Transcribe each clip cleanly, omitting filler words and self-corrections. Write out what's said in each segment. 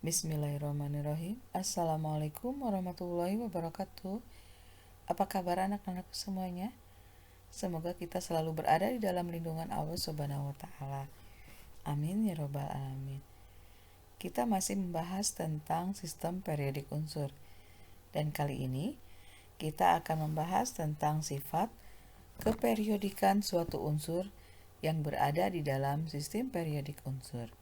Bismillahirrahmanirrahim. Assalamualaikum warahmatullahi wabarakatuh. Apa kabar anak-anakku semuanya? Semoga kita selalu berada di dalam lindungan Allah Subhanahu wa taala. Amin ya robbal alamin. Kita masih membahas tentang sistem periodik unsur. Dan kali ini kita akan membahas tentang sifat keperiodikan suatu unsur yang berada di dalam sistem periodik unsur.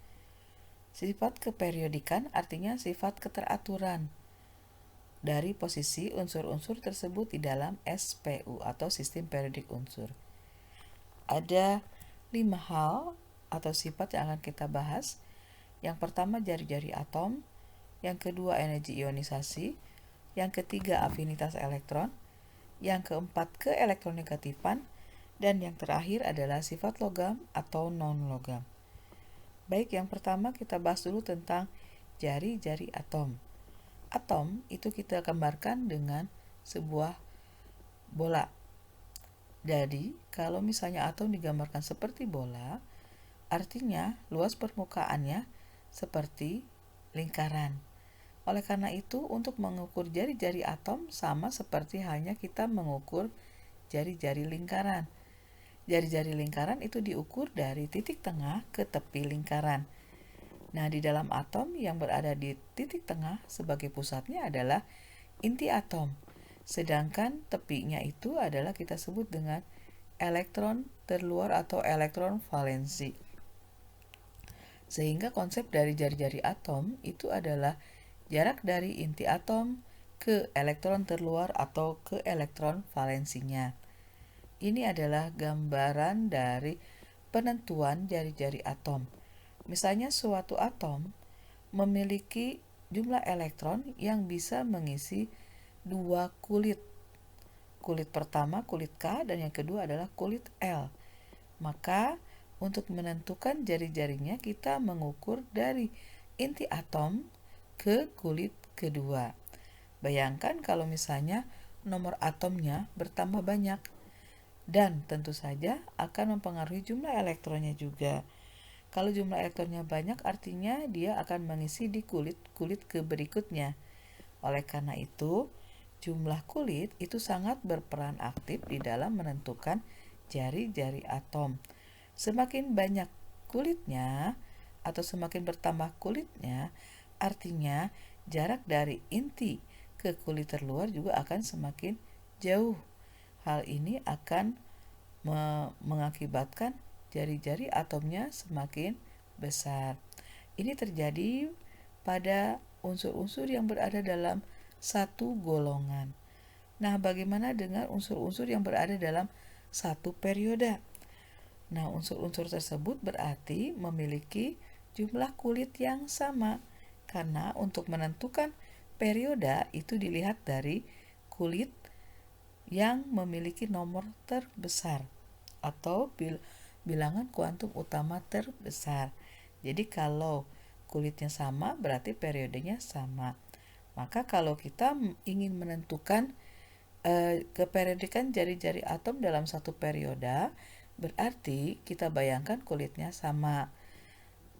Sifat keperiodikan artinya sifat keteraturan dari posisi unsur-unsur tersebut di dalam SPU atau sistem periodik unsur. Ada 5 hal atau sifat yang akan kita bahas. Yang pertama jari-jari atom, yang kedua energi ionisasi, yang ketiga afinitas elektron, yang keempat keelektronegatifan, dan yang terakhir adalah sifat logam atau non-logam. Baik, yang pertama kita bahas dulu tentang jari-jari atom. Atom itu kita gambarkan dengan sebuah bola. Jadi, kalau misalnya atom digambarkan seperti bola, artinya luas permukaannya seperti lingkaran. Oleh karena itu, untuk mengukur jari-jari atom sama seperti halnya kita mengukur jari-jari lingkaran. Jari-jari lingkaran itu diukur dari titik tengah ke tepi lingkaran. Nah, di dalam atom yang berada di titik tengah sebagai pusatnya adalah inti atom. Sedangkan tepinya itu adalah kita sebut dengan elektron terluar atau elektron valensi. Sehingga konsep dari jari-jari atom itu adalah jarak dari inti atom ke elektron terluar atau ke elektron valensinya. Ini adalah gambaran dari penentuan jari-jari atom. Misalnya suatu atom memiliki jumlah elektron yang bisa mengisi dua kulit. Kulit pertama kulit K dan yang kedua adalah kulit L. Maka untuk menentukan jari-jarinya kita mengukur dari inti atom ke kulit kedua. Bayangkan kalau misalnya nomor atomnya bertambah banyak, dan tentu saja akan mempengaruhi jumlah elektronnya juga. Kalau jumlah elektronnya banyak artinya dia akan mengisi di kulit-kulit ke berikutnya. Oleh karena itu, jumlah kulit itu sangat berperan aktif di dalam menentukan jari-jari atom. Semakin banyak kulitnya atau semakin bertambah kulitnya, artinya jarak dari inti ke kulit terluar juga akan semakin jauh. Hal ini akan mengakibatkan jari-jari atomnya semakin besar. Ini terjadi pada unsur-unsur yang berada dalam satu golongan. Nah, bagaimana dengan unsur-unsur yang berada dalam satu periode? Nah, unsur-unsur tersebut berarti memiliki jumlah kulit yang sama, karena untuk menentukan periode itu dilihat dari kulit yang memiliki nomor terbesar atau bilangan kuantum utama terbesar. Jadi kalau kulitnya sama berarti periodenya sama. Maka kalau kita ingin menentukan keperiodikan jari-jari atom dalam satu periode, berarti kita bayangkan kulitnya sama.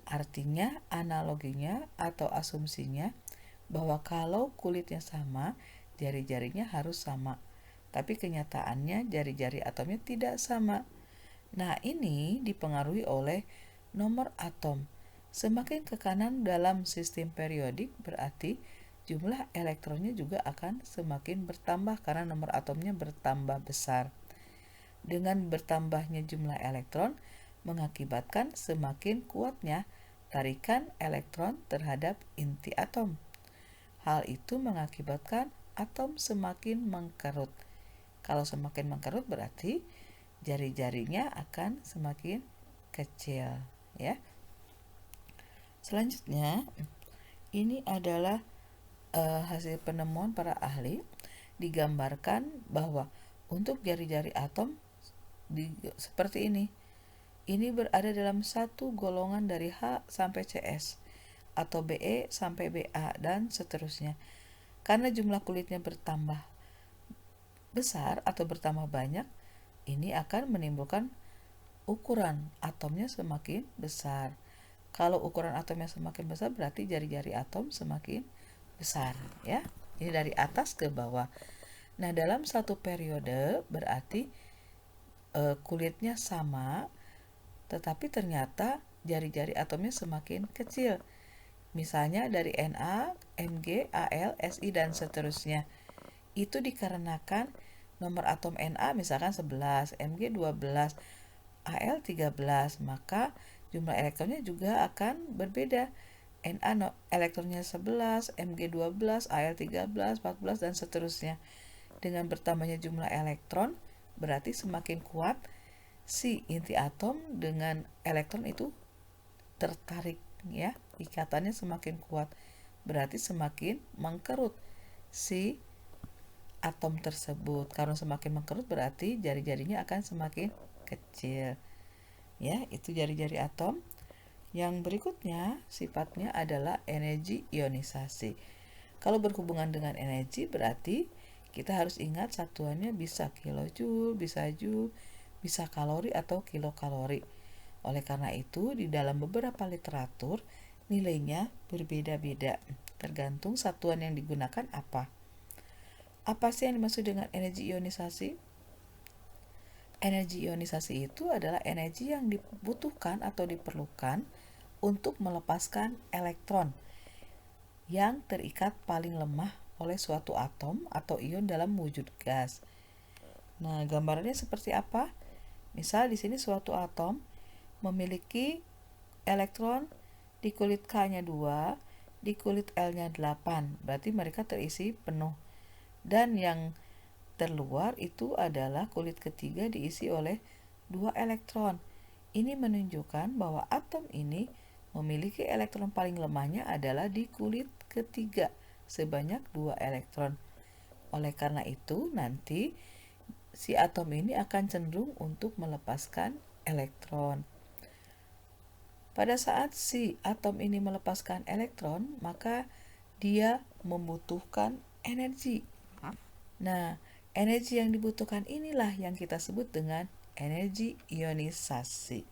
Artinya analoginya atau asumsinya bahwa kalau kulitnya sama, jari-jarinya harus sama. Tapi kenyataannya jari-jari atomnya tidak sama. Nah, ini dipengaruhi oleh nomor atom. Semakin ke kanan dalam sistem periodik berarti jumlah elektronnya juga akan semakin bertambah karena nomor atomnya bertambah besar. Dengan bertambahnya jumlah elektron mengakibatkan semakin kuatnya tarikan elektron terhadap inti atom. Hal itu mengakibatkan atom semakin mengkerut. Kalau semakin mengkerut berarti jari-jarinya akan semakin kecil, ya. Selanjutnya, ini adalah hasil penemuan para ahli. Digambarkan bahwa untuk jari-jari atom seperti ini. Ini berada dalam satu golongan dari H sampai CS atau BE sampai BA dan seterusnya. Karena jumlah kulitnya bertambah besar atau bertambah banyak, ini akan menimbulkan ukuran atomnya semakin besar. Kalau ukuran atomnya semakin besar berarti jari-jari atom semakin besar, ya. Ini dari atas ke bawah. Nah, dalam satu periode berarti kulitnya sama, tetapi ternyata jari-jari atomnya semakin kecil. Misalnya dari Na, Mg, Al, Si, dan seterusnya. Itu dikarenakan nomor atom Na misalkan 11, Mg 12, Al 13, maka jumlah elektronnya juga akan berbeda. Na elektronnya 11, Mg 12, Al 13, 14, dan seterusnya. Dengan bertambahnya jumlah elektron, berarti semakin kuat si inti atom dengan elektron itu tertarik, ya. Ikatannya semakin kuat, berarti semakin mengkerut si atom tersebut. Karena semakin mengkerut berarti jari-jarinya akan semakin kecil. Ya, itu jari-jari atom. Yang berikutnya sifatnya adalah energi ionisasi. Kalau berhubungan dengan energi berarti kita harus ingat satuannya bisa kilojoule, bisa joule, bisa kalori atau kilokalori. Oleh karena itu, di dalam beberapa literatur nilainya berbeda-beda, tergantung satuan yang digunakan apa. Apa sih yang dimaksud dengan energi ionisasi? Energi ionisasi itu adalah energi yang dibutuhkan atau diperlukan untuk melepaskan elektron yang terikat paling lemah oleh suatu atom atau ion dalam wujud gas. Nah, gambarannya seperti apa? Misal di sini suatu atom memiliki elektron di kulit K-nya 2, di kulit L-nya 8. Berarti mereka terisi penuh. Dan yang terluar itu adalah kulit ketiga diisi oleh 2 elektron. Ini menunjukkan bahwa atom ini memiliki elektron paling lemahnya adalah di kulit ketiga sebanyak 2 elektron. Oleh karena itu, nanti si atom ini akan cenderung untuk melepaskan elektron. Pada saat si atom ini melepaskan elektron, maka dia membutuhkan energi. Nah, energi yang dibutuhkan inilah yang kita sebut dengan energi ionisasi.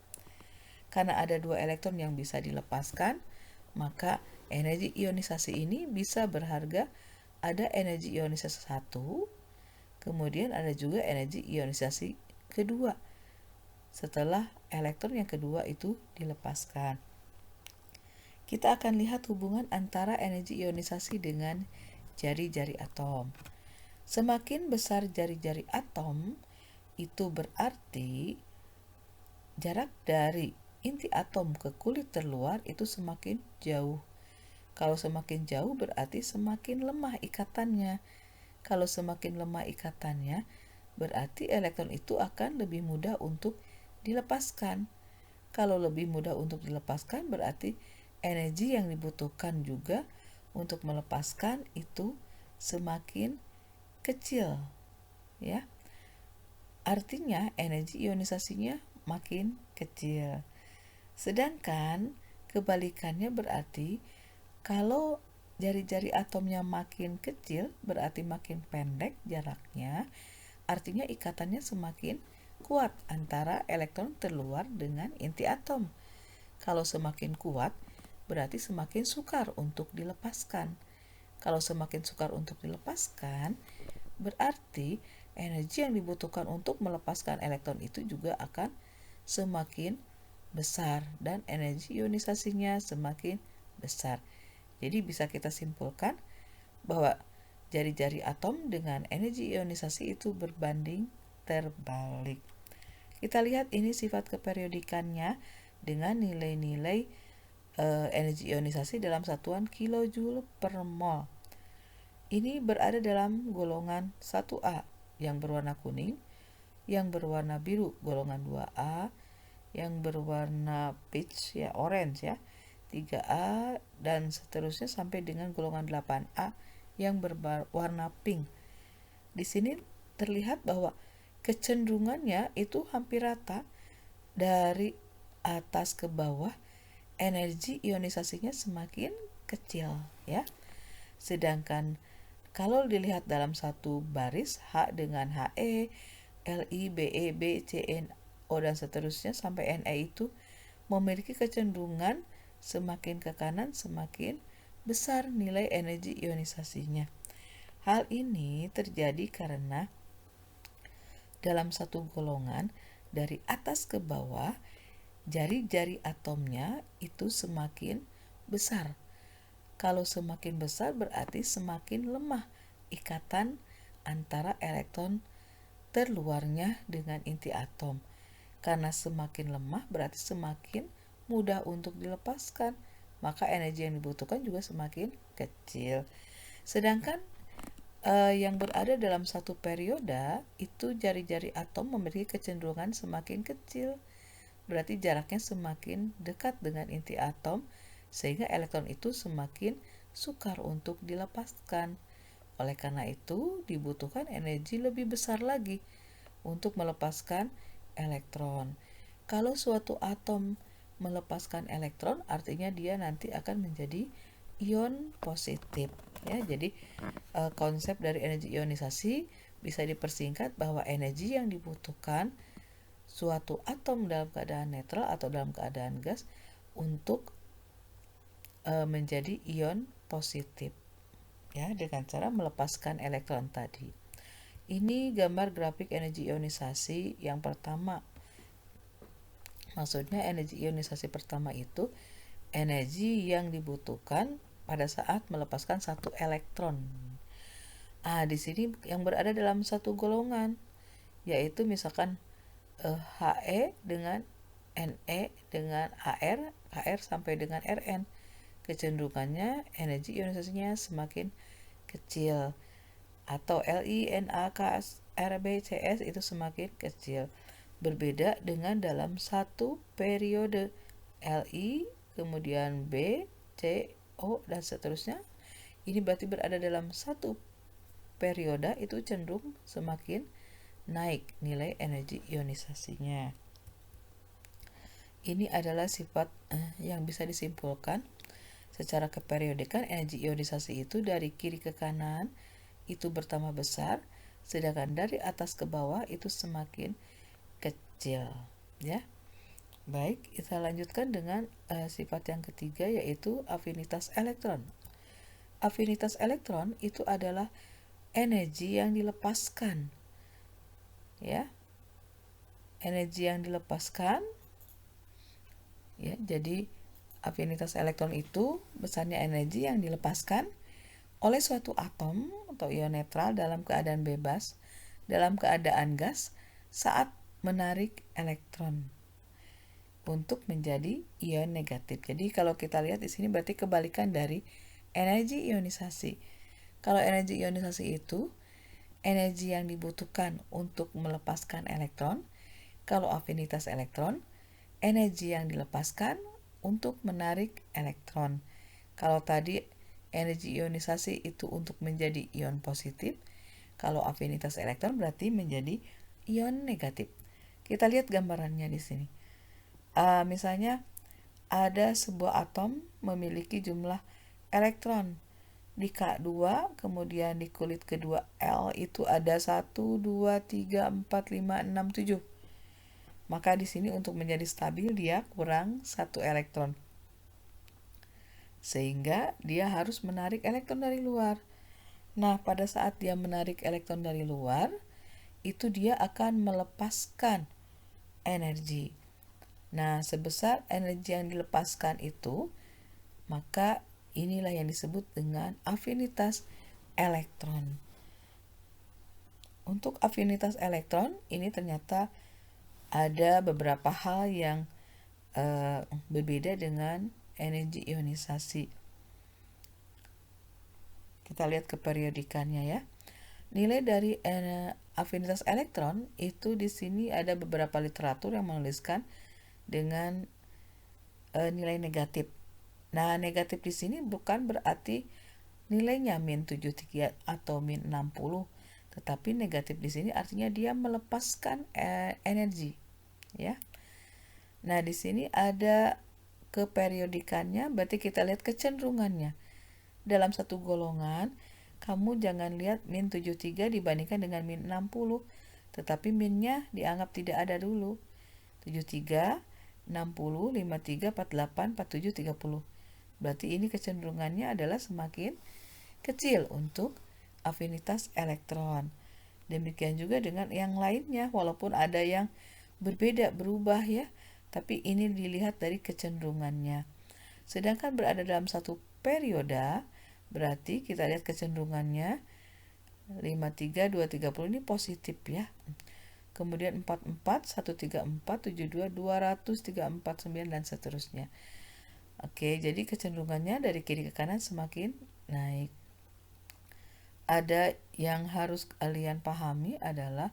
Karena ada 2 elektron yang bisa dilepaskan, maka energi ionisasi ini bisa berharga. Ada energi ionisasi 1, kemudian ada juga energi ionisasi kedua setelah elektron yang kedua itu dilepaskan. Kita akan lihat hubungan antara energi ionisasi dengan jari-jari atom. Semakin besar jari-jari atom, itu berarti jarak dari inti atom ke kulit terluar itu semakin jauh. Kalau semakin jauh berarti semakin lemah ikatannya. Kalau semakin lemah ikatannya, berarti elektron itu akan lebih mudah untuk dilepaskan. Kalau lebih mudah untuk dilepaskan berarti energi yang dibutuhkan juga untuk melepaskan itu semakin kecil, ya. Artinya energi ionisasinya makin kecil. Sedangkan kebalikannya berarti kalau jari-jari atomnya makin kecil berarti makin pendek jaraknya, artinya ikatannya semakin kuat antara elektron terluar dengan inti atom. Kalau semakin kuat, berarti semakin sukar untuk dilepaskan. Kalau semakin sukar untuk dilepaskan, berarti energi yang dibutuhkan untuk melepaskan elektron itu juga akan semakin besar dan energi ionisasinya semakin besar. Jadi bisa kita simpulkan bahwa jari-jari atom dengan energi ionisasi itu berbanding terbalik. Kita lihat ini sifat keperiodikannya dengan nilai-nilai energi ionisasi dalam satuan kilojoule per mol. Ini berada dalam golongan 1A yang berwarna kuning, yang berwarna biru golongan 2A, yang berwarna peach ya orange ya 3A, dan seterusnya sampai dengan golongan 8A yang berwarna pink. Di sini terlihat bahwa kecenderungannya itu hampir rata dari atas ke bawah, energi ionisasinya semakin kecil, ya. Sedangkan kalau dilihat dalam satu baris H dengan He, Li, Be, B, Cn, O dan seterusnya sampai Ne itu memiliki kecenderungan semakin ke kanan semakin besar nilai energi ionisasinya. Hal ini terjadi karena dalam satu golongan dari atas ke bawah, jari-jari atomnya itu semakin besar. Kalau semakin besar berarti semakin lemah ikatan antara elektron terluarnya dengan inti atom. Karena semakin lemah berarti semakin mudah untuk dilepaskan, maka energi yang dibutuhkan juga semakin kecil. Sedangkan yang berada dalam satu periode itu jari-jari atom memiliki kecenderungan semakin kecil. Berarti jaraknya semakin dekat dengan inti atom sehingga elektron itu semakin sukar untuk dilepaskan. Oleh karena itu dibutuhkan energi lebih besar lagi untuk melepaskan elektron. Kalau suatu atom melepaskan elektron artinya dia nanti akan menjadi ion positif ya. Jadi konsep dari energi ionisasi bisa dipersingkat bahwa energi yang dibutuhkan suatu atom dalam keadaan netral atau dalam keadaan gas untuk menjadi ion positif ya dengan cara melepaskan elektron tadi. Ini gambar grafik energi ionisasi yang pertama. Maksudnya energi ionisasi pertama itu energi yang dibutuhkan pada saat melepaskan satu elektron. Di sini yang berada dalam satu golongan, yaitu misalkan He dengan Ne dengan Ar sampai dengan Rn. Kecenderungannya energi ionisasinya semakin kecil. Atau Li, Na, Ks, Rb, Cs itu semakin kecil. Berbeda dengan dalam satu periode Li, kemudian B, C, O, dan seterusnya. Ini berarti berada dalam satu periode itu cenderung semakin naik nilai energi ionisasinya. Ini adalah sifat yang bisa disimpulkan secara keperiodikan. Energi ionisasi itu dari kiri ke kanan itu bertambah besar, sedangkan dari atas ke bawah itu semakin kecil ya. Baik, kita lanjutkan dengan sifat yang ketiga yaitu afinitas elektron. Afinitas elektron itu adalah energi yang dilepaskan. Ya. Energi yang dilepaskan ya. Jadi afinitas elektron itu besarnya energi yang dilepaskan oleh suatu atom atau ion netral dalam keadaan bebas, dalam keadaan gas saat menarik elektron untuk menjadi ion negatif. Jadi kalau kita lihat di sini berarti kebalikan dari energi ionisasi. Kalau energi ionisasi itu energi yang dibutuhkan untuk melepaskan elektron. Kalau afinitas elektron, energi yang dilepaskan untuk menarik elektron. Kalau tadi energi ionisasi itu untuk menjadi ion positif, kalau afinitas elektron berarti menjadi ion negatif. Kita lihat gambarannya di sini. Misalnya ada sebuah atom memiliki jumlah elektron di K2, kemudian di kulit kedua L itu ada 1, 2, 3, 4, 5, 6, 7. Maka di sini untuk menjadi stabil dia kurang 1 elektron. Sehingga dia harus menarik elektron dari luar. Nah, pada saat dia menarik elektron dari luar, itu dia akan melepaskan energi. Nah, sebesar energi yang dilepaskan itu, maka inilah yang disebut dengan afinitas elektron. Untuk afinitas elektron, ini ternyata ada beberapa hal yang berbeda dengan energi ionisasi. Kita lihat keperiodikannya ya. Nilai dari afinitas elektron itu di sini ada beberapa literatur yang menuliskan dengan nilai negatif. Nah, negatif di sini bukan berarti nilainya min 73 atau min 60, tetapi negatif di sini artinya dia melepaskan energi, ya. Nah, di sini ada keperiodikannya, berarti kita lihat kecenderungannya. Dalam satu golongan, kamu jangan lihat min 73 dibandingkan dengan min 60, tetapi minnya dianggap tidak ada dulu. 73 60, 53, 48, 47, 30. Berarti ini kecenderungannya adalah semakin kecil untuk afinitas elektron. Demikian juga dengan yang lainnya, walaupun ada yang berbeda, berubah ya, tapi ini dilihat dari kecenderungannya. Sedangkan berada dalam satu periode, berarti kita lihat kecenderungannya 53, 2, 30 ini positif ya. Kemudian 44, 134, 72, 200, 349 dan seterusnya. Oke, jadi kecenderungannya dari kiri ke kanan semakin naik. Ada yang harus kalian pahami adalah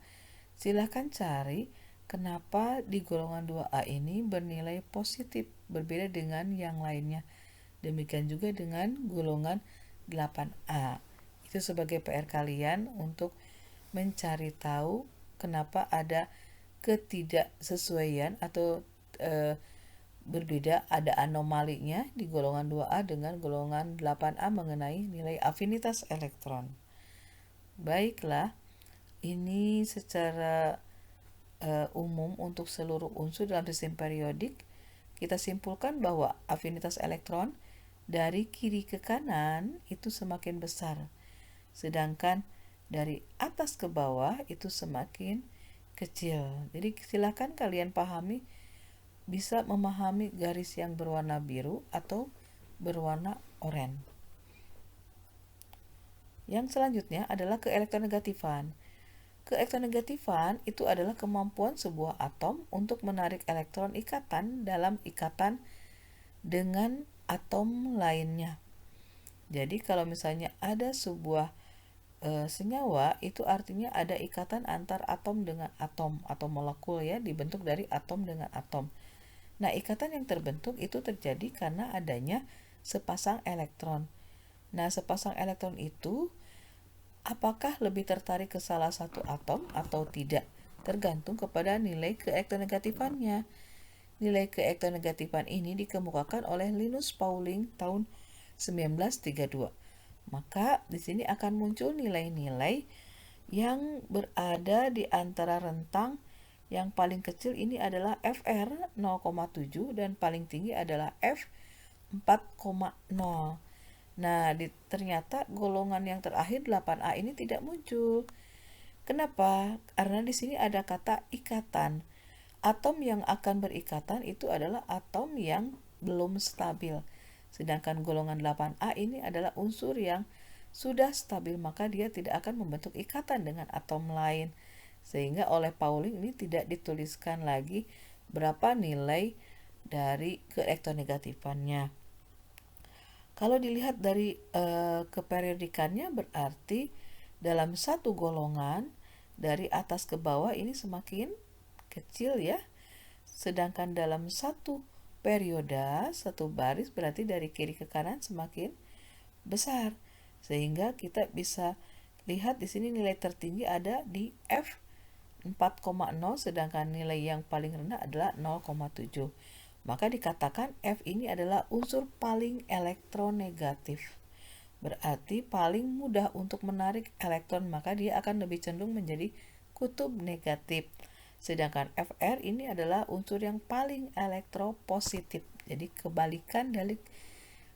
silahkan cari kenapa di golongan 2A ini bernilai positif berbeda dengan yang lainnya. Demikian juga dengan golongan 8A. Itu sebagai PR kalian untuk mencari tahu kenapa ada ketidaksesuaian atau berbeda, ada anomalinya di golongan 2A dengan golongan 8A mengenai nilai afinitas elektron. Baiklah, ini secara umum untuk seluruh unsur dalam sistem periodik. Kita simpulkan bahwa afinitas elektron dari kiri ke kanan itu semakin besar, sedangkan dari atas ke bawah itu semakin kecil. Jadi silakan kalian pahami, bisa memahami garis yang berwarna biru atau berwarna oranye. Yang selanjutnya adalah keelektronegatifan. Keelektronegatifan itu adalah kemampuan sebuah atom untuk menarik elektron ikatan dalam ikatan dengan atom lainnya. Jadi kalau misalnya ada sebuah senyawa, itu artinya ada ikatan antar atom dengan atom atau molekul ya, dibentuk dari atom dengan atom. Nah, ikatan yang terbentuk itu terjadi karena adanya sepasang elektron. Nah, sepasang elektron itu apakah lebih tertarik ke salah satu atom atau tidak? Tergantung kepada nilai keelektronegatifan-nya. Nilai keelektronegatifan ini dikemukakan oleh Linus Pauling tahun 1932. Maka di sini akan muncul nilai-nilai yang berada di antara rentang yang paling kecil ini adalah Fr 0,7 dan paling tinggi adalah F 4,0. Nah, ternyata golongan yang terakhir 8A ini tidak muncul. Kenapa? Karena di sini ada kata ikatan. Atom yang akan berikatan itu adalah atom yang belum stabil. Sedangkan golongan 8A ini adalah unsur yang sudah stabil, maka dia tidak akan membentuk ikatan dengan atom lain. Sehingga oleh Pauling ini tidak dituliskan lagi berapa nilai dari keelektronegatifannya. Kalau dilihat dari keperiodikannya, berarti dalam satu golongan dari atas ke bawah ini semakin kecil ya. Sedangkan dalam satu periode, satu baris, berarti dari kiri ke kanan semakin besar. Sehingga kita bisa lihat di sini nilai tertinggi ada di F 4,0, sedangkan nilai yang paling rendah adalah 0,7. Maka dikatakan F ini adalah unsur paling elektronegatif. Berarti paling mudah untuk menarik elektron, maka dia akan lebih cenderung menjadi kutub negatif. Sedangkan Fr ini adalah unsur yang paling elektropositif. Jadi kebalikan dari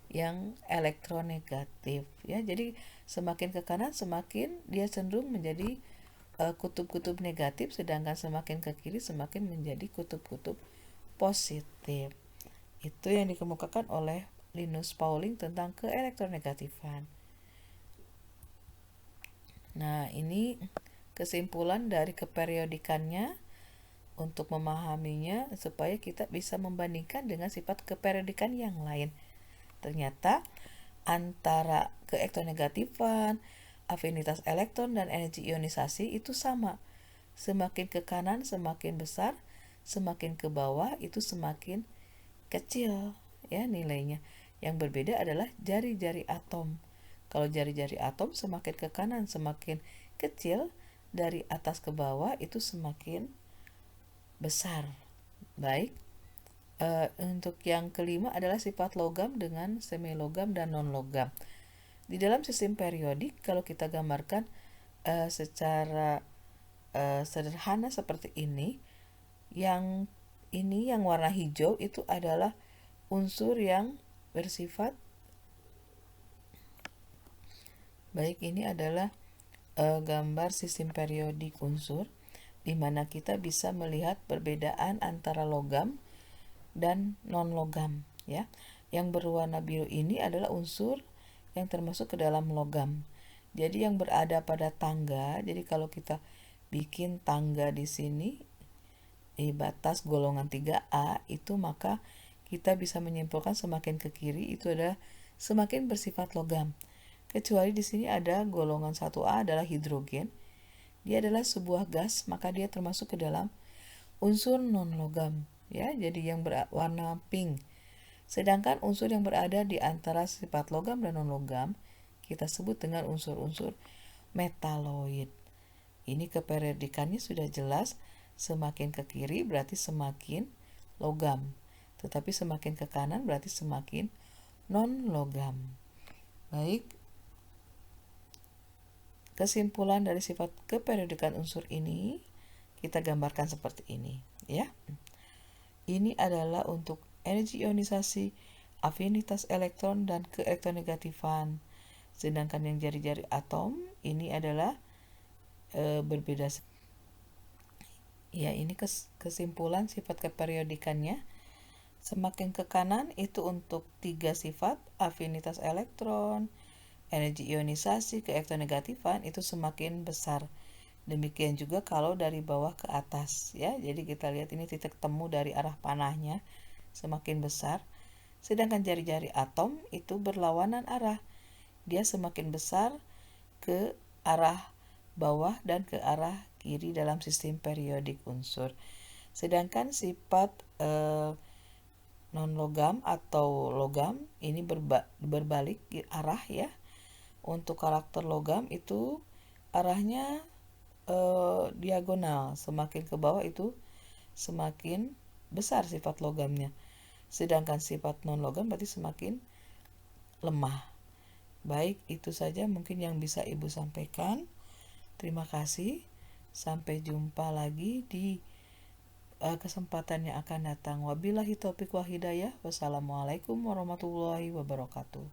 yang elektronegatif ya. Jadi semakin ke kanan semakin dia cenderung menjadi kutub-kutub negatif, sedangkan semakin ke kiri semakin menjadi kutub-kutub positif. Itu yang dikemukakan oleh Linus Pauling tentang keelektronegatifan. Nah, ini kesimpulan dari keperiodikannya untuk memahaminya supaya kita bisa membandingkan dengan sifat keperiodikan yang lain. Ternyata antara keelektronegatifan, afinitas elektron, dan energi ionisasi itu sama. Semakin ke kanan semakin besar, semakin ke bawah itu semakin kecil ya nilainya. Yang berbeda adalah jari-jari atom. Kalau jari-jari atom semakin ke kanan semakin kecil, dari atas ke bawah itu semakin besar. Baik. Untuk yang kelima adalah sifat logam dengan semilogam dan non-logam. Di dalam sistem periodik, kalau kita gambarkan secara sederhana seperti ini, yang Ini yang warna hijau itu adalah unsur yang bersifat baik. Ini adalah gambar sistem periodik unsur, di mana kita bisa melihat perbedaan antara logam dan non-logam ya. Yang berwarna biru ini adalah unsur yang termasuk ke dalam logam. Jadi yang berada pada tangga, jadi kalau kita bikin tangga di sini di batas golongan 3A itu, maka kita bisa menyimpulkan semakin ke kiri itu adalah semakin bersifat logam. Kecuali di sini ada golongan 1A adalah hidrogen. Dia adalah sebuah gas, maka dia termasuk ke dalam unsur non-logam ya. Jadi yang berwarna pink. Sedangkan unsur yang berada di antara sifat logam dan non-logam kita sebut dengan unsur-unsur metaloid. Ini keperiodikannya sudah jelas, semakin ke kiri berarti semakin logam, tetapi semakin ke kanan berarti semakin non-logam. Baik, kesimpulan dari sifat keperiodikan unsur ini kita gambarkan seperti ini ya. Ini adalah untuk energi ionisasi, afinitas elektron, dan keelektronegatifan. Sedangkan yang jari-jari atom ini adalah berbeda. Ya, ini kesimpulan sifat keperiodikannya. Semakin ke kanan itu untuk 3 sifat, afinitas elektron, energi ionisasi, keelektronegatifan itu semakin besar. Demikian juga kalau dari bawah ke atas ya. Jadi kita lihat ini titik temu dari arah panahnya semakin besar. Sedangkan jari-jari atom itu berlawanan arah. Dia semakin besar ke arah bawah dan ke arah kiri dalam sistem periodik unsur. Sedangkan sifat non-logam atau logam ini berbalik arah ya. Untuk karakter logam itu arahnya diagonal, semakin ke bawah itu semakin besar sifat logamnya. Sedangkan sifat non-logam berarti semakin lemah. Baik, itu saja mungkin yang bisa Ibu sampaikan. Terima kasih. Sampai jumpa lagi di kesempatan yang akan datang. Wabillahi taufiq wal hidayah. Wassalamualaikum warahmatullahi wabarakatuh.